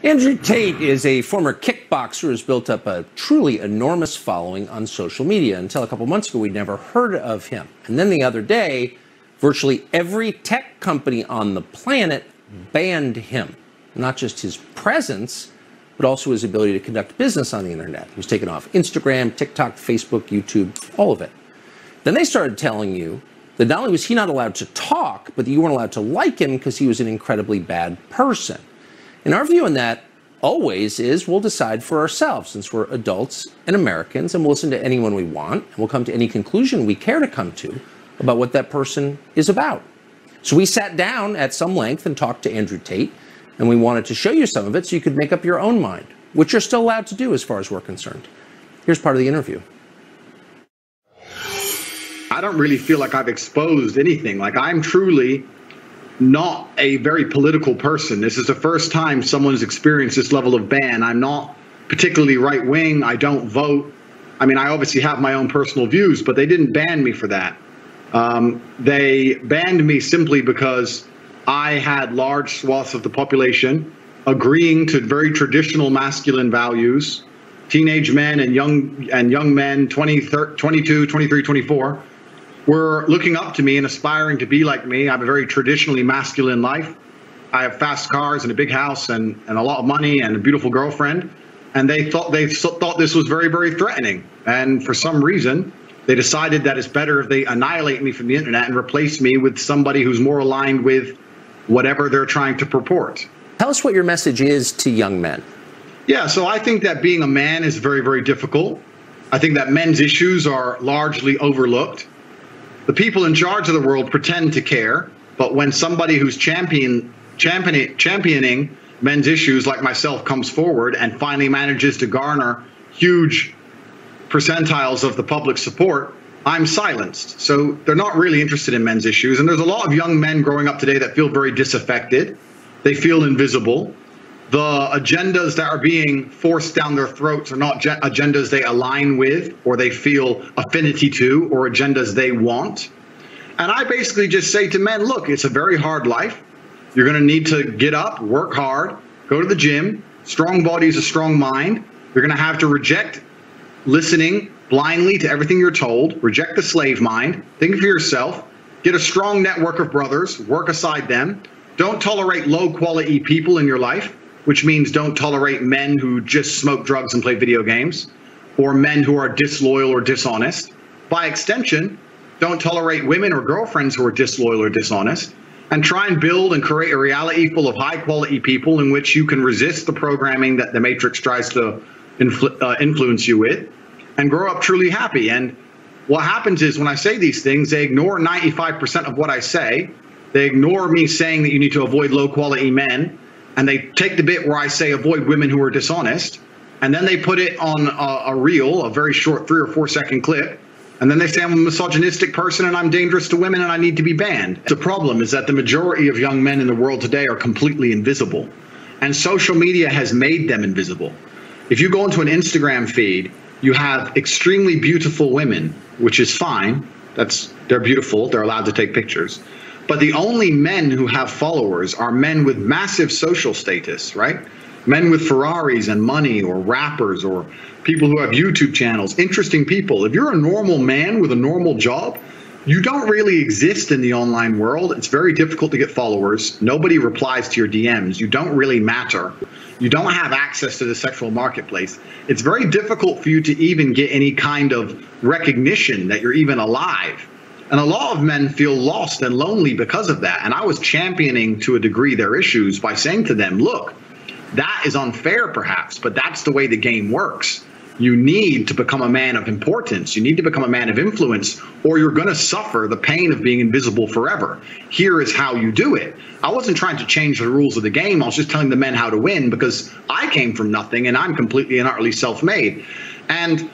Andrew Tate is a former kickboxer who has built up a truly enormous following on social media. Until a couple months ago, we'd never heard of him. And then the other day, virtually every tech company on the planet banned him. Not just his presence, but also his ability to conduct business on the internet. He was taken off Instagram, TikTok, Facebook, YouTube, all of it. Then they started telling you that not only was he not allowed to talk, but that you weren't allowed to like him because he was an incredibly bad person. And our view on that always is we'll decide for ourselves, since we're adults and Americans, and we'll listen to anyone we want, and we'll come to any conclusion we care to come to about what that person is about. So we sat down at some length and talked to Andrew Tate, and we wanted to show you some of it so you could make up your own mind, which you're still allowed to do as far as we're concerned. Here's part of the interview. I don't really feel like I've exposed anything. Like, I'm truly not a very political person. This is the first time someone's experienced this level of ban. I'm not particularly right-wing. I don't vote. I mean, I obviously have my own personal views, but they didn't ban me for that. They banned me simply because I had large swaths of the population agreeing to very traditional masculine values. Teenage men and young men, 22, 23, 24, were looking up to me and aspiring to be like me. I have a very traditionally masculine life. I have fast cars and a big house and a lot of money and a beautiful girlfriend. And they thought this was very, very threatening. And for some reason, they decided that it's better if they annihilate me from the internet and replace me with somebody who's more aligned with whatever they're trying to purport. Tell us what your message is to young men. Yeah, so I think that being a man is very, very difficult. I think that men's issues are largely overlooked. The people in charge of the world pretend to care, but when somebody who's championing men's issues like myself comes forward and finally manages to garner huge percentiles of the public support, I'm silenced. So they're not really interested in men's issues. And there's a lot of young men growing up today that feel very disaffected. They feel invisible. The agendas that are being forced down their throats are not agendas they align with or they feel affinity to or agendas they want. And I basically just say to men, look, it's a very hard life. You're going to need to get up, work hard, go to the gym. Strong body is a strong mind. You're going to have to reject listening blindly to everything you're told, reject the slave mind, think for yourself, get a strong network of brothers, work aside them. Don't tolerate low quality people in your life, which means don't tolerate men who just smoke drugs and play video games, or men who are disloyal or dishonest. By extension, don't tolerate women or girlfriends who are disloyal or dishonest, and try and build and create a reality full of high quality people in which you can resist the programming that the Matrix tries to influence you with, and grow up truly happy. And what happens is when I say these things, they ignore 95% of what I say. They ignore me saying that you need to avoid low quality men. And they take the bit where I say avoid women who are dishonest, and then they put it on a reel, a very short 3 or 4 second clip, and then they say I'm a misogynistic person and I'm dangerous to women and I need to be banned. The problem is that the majority of young men in the world today are completely invisible, and social media has made them invisible. If you go into an Instagram feed, you have extremely beautiful women, which is fine. They're beautiful, they're allowed to take pictures. But the only men who have followers are men with massive social status, right? Men with Ferraris and money, or rappers, or people who have YouTube channels, interesting people. If you're a normal man with a normal job, you don't really exist in the online world. It's very difficult to get followers. Nobody replies to your DMs. You don't really matter. You don't have access to the sexual marketplace. It's very difficult for you to even get any kind of recognition that you're even alive. And a lot of men feel lost and lonely because of that. And I was championing to a degree their issues by saying to them, look, that is unfair perhaps, but that's the way the game works. You need to become a man of importance. You need to become a man of influence, or you're going to suffer the pain of being invisible forever. Here is how you do it. I wasn't trying to change the rules of the game. I was just telling the men how to win, because I came from nothing and I'm completely and utterly self-made. And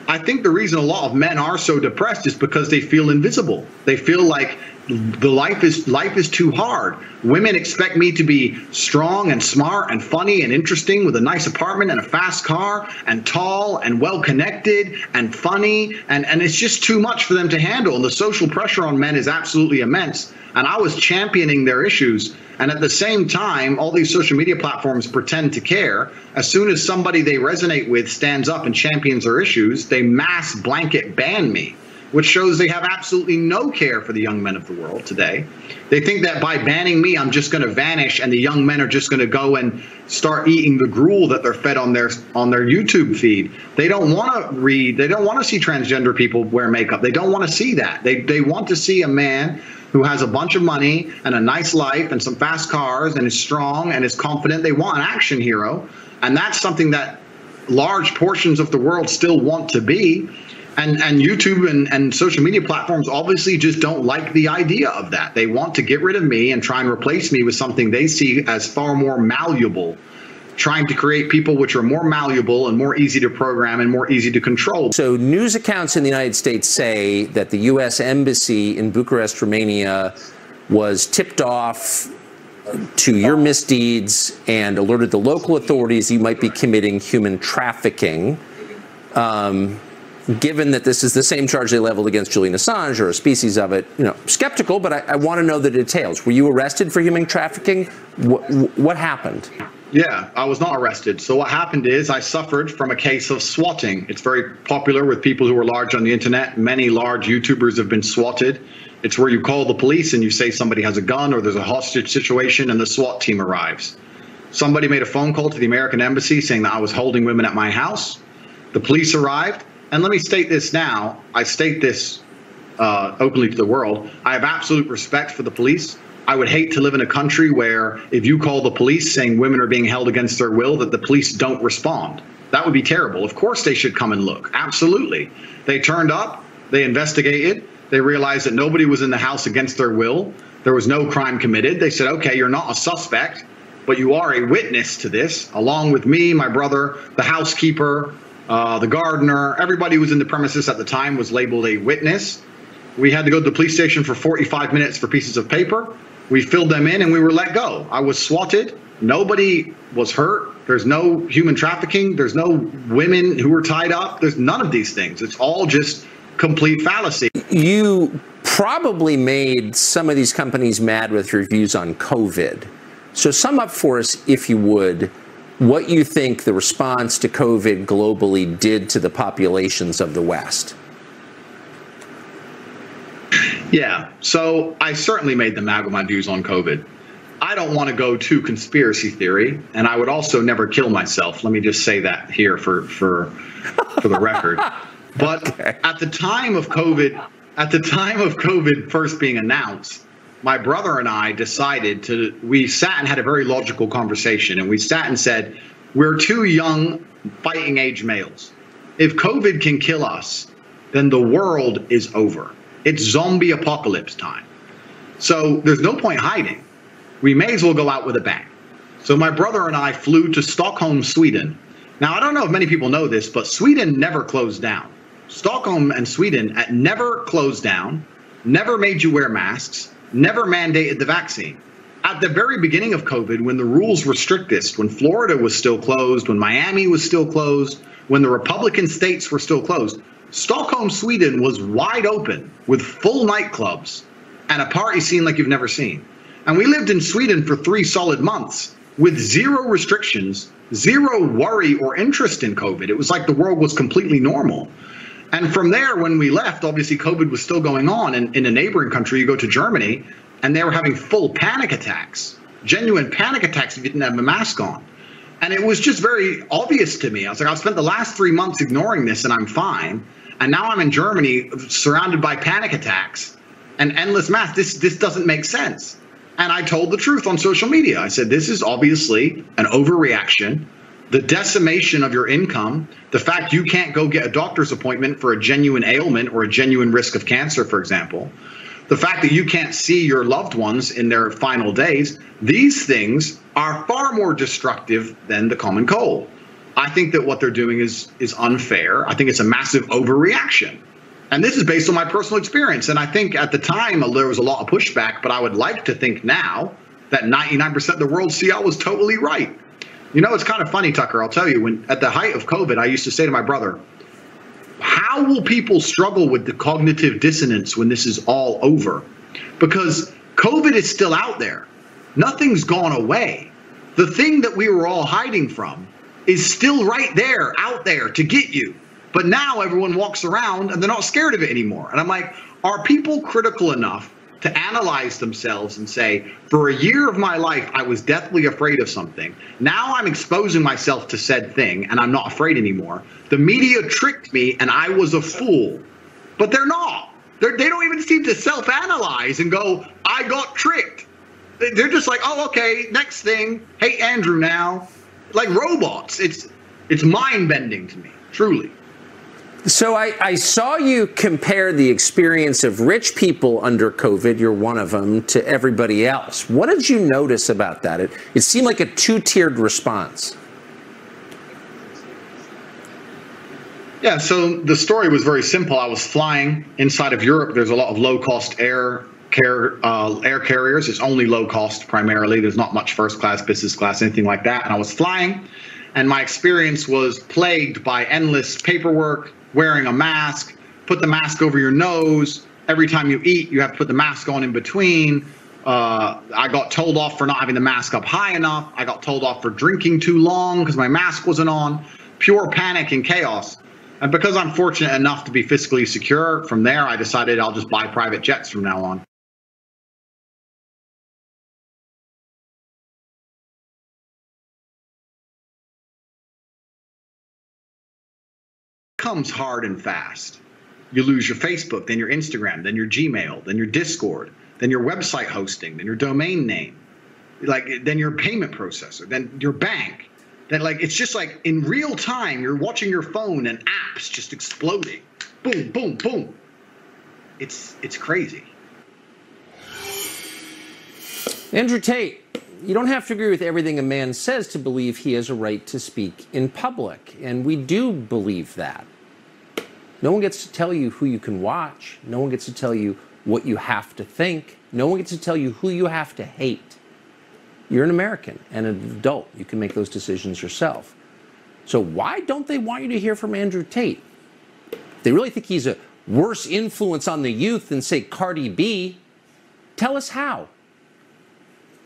I think the reason a lot of men are so depressed is because they feel invisible. They feel like the life is too hard. Women expect me to be strong and smart and funny and interesting with a nice apartment and a fast car and tall and well connected and funny, and it's just too much for them to handle. And the social pressure on men is absolutely immense. And I was championing their issues. And at the same time, all these social media platforms pretend to care. As soon as somebody they resonate with stands up and champions their issues, they mass blanket ban me, which shows they have absolutely no care for the young men of the world today. They think that by banning me, I'm just going to vanish and the young men are just going to go and start eating the gruel that they're fed on their YouTube feed. They don't want to read. They don't want to see transgender people wear makeup. They don't want to see that. They want to see a man who has a bunch of money and a nice life and some fast cars and is strong and is confident. They want an action hero. And that's something that large portions of the world still want to be. And YouTube and social media platforms obviously just don't like the idea of that. They want to get rid of me and try and replace me with something they see as far more malleable, trying to create people which are more malleable and more easy to program and more easy to control. So news accounts in the United States say that the U.S. Embassy in Bucharest, Romania, was tipped off to your misdeeds and alerted the local authorities you might be committing human trafficking. Given that this is the same charge they leveled against Julian Assange or a species of it, skeptical, but I want to know the details. Were you arrested for human trafficking? What happened? Yeah, I was not arrested. So what happened is I suffered from a case of swatting. It's very popular with people who are large on the internet. Many large YouTubers have been swatted. It's where you call the police and you say somebody has a gun or there's a hostage situation and the SWAT team arrives. Somebody made a phone call to the American embassy saying that I was holding women at my house. The police arrived. And let me state this now. I state this openly to the world. I have absolute respect for the police. I would hate to live in a country where if you call the police saying women are being held against their will, that the police don't respond. That would be terrible. Of course they should come and look. Absolutely. They turned up. They investigated. They realized that nobody was in the house against their will. There was no crime committed. They said, okay, you're not a suspect, but you are a witness to this, along with me, my brother, the housekeeper, the gardener. Everybody who was in the premises at the time was labeled a witness. We had to go to the police station for 45 minutes for pieces of paper. We filled them in and we were let go. I was swatted. Nobody was hurt. There's no human trafficking. There's no women who were tied up. There's none of these things. It's all just complete fallacy. You probably made some of these companies mad with your views on COVID. So sum up for us, if you would, what you think the response to COVID globally did to the populations of the West. Yeah, so I certainly made them mad with my views on COVID. I don't want to go to conspiracy theory, and I would also never kill myself. Let me just say that here for the record. But okay. At the time of COVID first being announced, my brother and I decided we sat and had a very logical conversation, and we sat and said, we're two young fighting age males. If COVID can kill us, then the world is over. It's zombie apocalypse time. So there's no point hiding. We may as well go out with a bang. So my brother and I flew to Stockholm, Sweden. Now, I don't know if many people know this, but Sweden never closed down. Stockholm and Sweden never closed down, never made you wear masks, never mandated the vaccine. At the very beginning of COVID, when the rules were strictest, when Florida was still closed, when Miami was still closed, when the Republican states were still closed, Stockholm, Sweden was wide open with full nightclubs and a party scene like you've never seen. And we lived in Sweden for 3 solid months with zero restrictions, zero worry or interest in COVID. It was like the world was completely normal. And from there, when we left, obviously COVID was still going on. And in a neighboring country, you go to Germany, and they were having full panic attacks, genuine panic attacks if you didn't have a mask on. And it was just very obvious to me. I was like, I've spent the last 3 months ignoring this and I'm fine. And now I'm in Germany surrounded by panic attacks and endless masks. This doesn't make sense. And I told the truth on social media. I said, this is obviously an overreaction. The decimation of your income, the fact you can't go get a doctor's appointment for a genuine ailment or a genuine risk of cancer, for example, the fact that you can't see your loved ones in their final days, these things are far more destructive than the common cold. I think that what they're doing is unfair. I think it's a massive overreaction. And this is based on my personal experience. And I think at the time there was a lot of pushback, but I would like to think now that 99% of the world see I was totally right. You know, it's kind of funny, Tucker. I'll tell you, when at the height of COVID, I used to say to my brother, how will people struggle with the cognitive dissonance when this is all over? Because COVID is still out there. Nothing's gone away. The thing that we were all hiding from is still right there, out there to get you. But now everyone walks around and they're not scared of it anymore. And I'm like, are people critical enough to analyze themselves and say, for a year of my life, I was deathly afraid of something. Now I'm exposing myself to said thing and I'm not afraid anymore. The media tricked me and I was a fool. But they're not. They don't even seem to self-analyze and go, I got tricked. They're just like, oh, okay, next thing. Hey, Andrew now. Like robots. It's mind-bending to me, truly. So I saw you compare the experience of rich people under COVID, you're one of them, to everybody else. What did you notice about that? It seemed like a two-tiered response. Yeah, so the story was very simple. I was flying inside of Europe. There's a lot of low-cost air carriers. It's only low-cost primarily. There's not much first class, business class, anything like that. And I was flying, and my experience was plagued by endless paperwork, wearing a mask, put the mask over your nose. Every time you eat, you have to put the mask on in between. I got told off for not having the mask up high enough. I got told off for drinking too long because my mask wasn't on. Pure panic and chaos. And because I'm fortunate enough to be fiscally secure, from there, I decided I'll just buy private jets from now on. Comes hard and fast. You lose your Facebook, then your Instagram, then your Gmail, then your Discord, then your website hosting, then your domain name, then your payment processor, then your bank. Then it's just like in real time, you're watching your phone and apps just exploding. Boom, boom, boom. It's crazy. Andrew Tate, you don't have to agree with everything a man says to believe he has a right to speak in public, and we do believe that. No one gets to tell you who you can watch. No one gets to tell you what you have to think. No one gets to tell you who you have to hate. You're an American and an adult. You can make those decisions yourself. So why don't they want you to hear from Andrew Tate? They really think he's a worse influence on the youth than, say, Cardi B. Tell us how.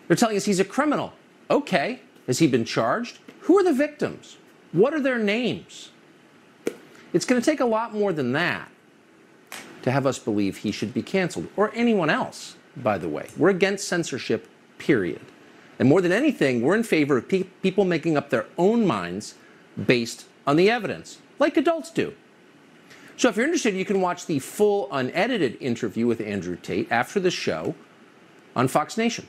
They're telling us he's a criminal. Okay. Has he been charged? Who are the victims? What are their names? It's going to take a lot more than that to have us believe he should be canceled, or anyone else, by the way. We're against censorship, period. And more than anything, we're in favor of people making up their own minds based on the evidence, like adults do. So if you're interested, you can watch the full unedited interview with Andrew Tate after the show on Fox Nation.